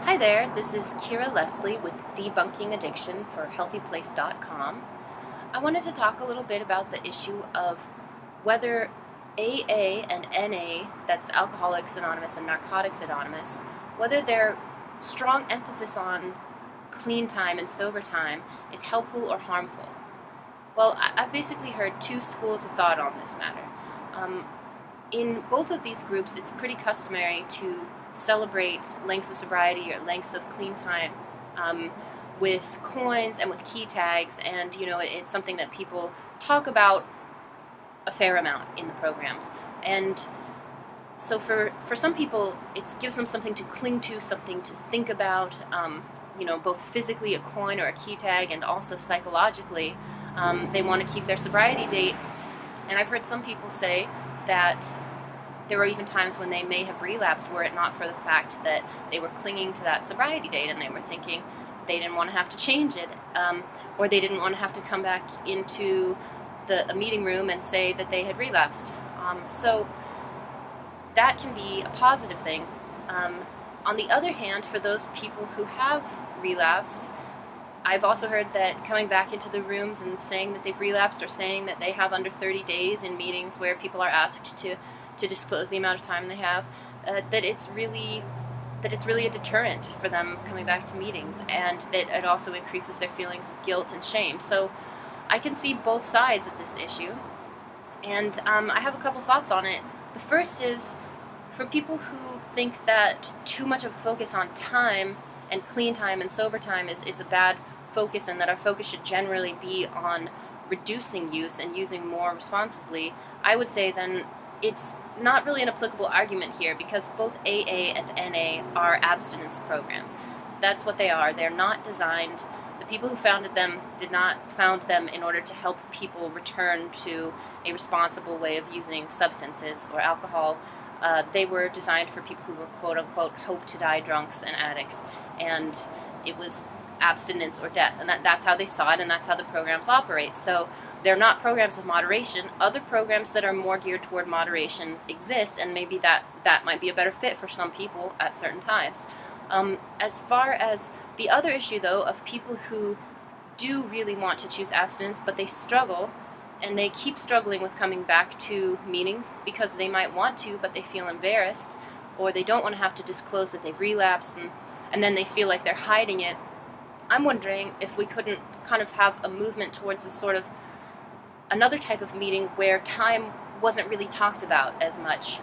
Hi there, this is Kira Leslie with Debunking Addiction for HealthyPlace.com. I wanted to talk a little bit about the issue of whether AA and NA, that's Alcoholics Anonymous and Narcotics Anonymous, whether their strong emphasis on clean time and sober time is helpful or harmful. Well, I've basically heard two schools of thought on this matter. Um, in both of these groups, it's pretty customary to celebrate lengths of sobriety or lengths of clean time um, with coins and with key tags, and it's something that people talk about a fair amount in the programs. And so for some people, it gives them something to cling to, something to think about, both physically a coin or a key tag, and also psychologically, they want to keep their sobriety date. And I've heard some people say that there were even times when they may have relapsed were it not for the fact that they were clinging to that sobriety date and they were thinking they didn't want to have to change it, or they didn't want to have to come back into a meeting room and say that they had relapsed. So that can be a positive thing. On the other hand, for those people who have relapsed, I've also heard that coming back into the rooms and saying that they've relapsed or saying that they have under 30 days in meetings where people are asked to disclose the amount of time they have, that it's really a deterrent for them coming back to meetings, and that it also increases their feelings of guilt and shame. So I can see both sides of this issue, and I have a couple thoughts on it. The first is for people who think that too much of a focus on time and clean time and sober time is a bad focus, and that our focus should generally be on reducing use and using more responsibly. I would say then it's not really an applicable argument here, because both AA and NA are abstinence programs. That's what they are. They're not designed, the people who founded them did not found them in order to help people return to a responsible way of using substances or alcohol. They were designed for people who were quote-unquote hope to die drunks and addicts, and it was abstinence or death, and that's how they saw it, and that's how the programs operate. So they're not programs of moderation. Other programs that are more geared toward moderation exist, and maybe that might be a better fit for some people at certain times. As far as the other issue, though, of people who do really want to choose abstinence, but they struggle, and they keep struggling with coming back to meetings because they might want to, but they feel embarrassed, or they don't want to have to disclose that they've relapsed, and then they feel like they're hiding it. I'm wondering if we couldn't kind of have a movement towards a sort of another type of meeting where time wasn't really talked about as much.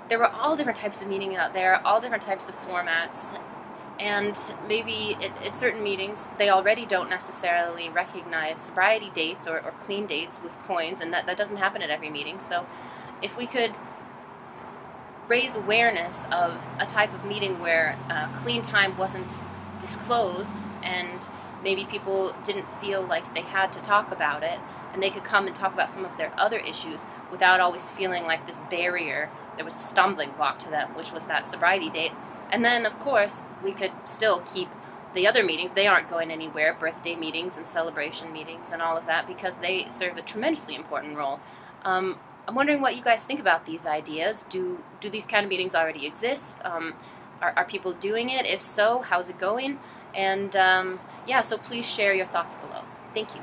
There were all different types of meetings out there, all different types of formats, and maybe at certain meetings they already don't necessarily recognize sobriety dates or clean dates with coins, and that doesn't happen at every meeting. So if we could raise awareness of a type of meeting where clean time wasn't disclosed, and maybe people didn't feel like they had to talk about it, and they could come and talk about some of their other issues without always feeling like this barrier, there was a stumbling block to them, which was that sobriety date. And then, of course, we could still keep the other meetings. They aren't going anywhere, birthday meetings and celebration meetings and all of that, because they serve a tremendously important role. I'm wondering what you guys think about these ideas. Do these kind of meetings already exist? Are people doing it? If so, how's it going? And yeah, so please share your thoughts below. Thank you.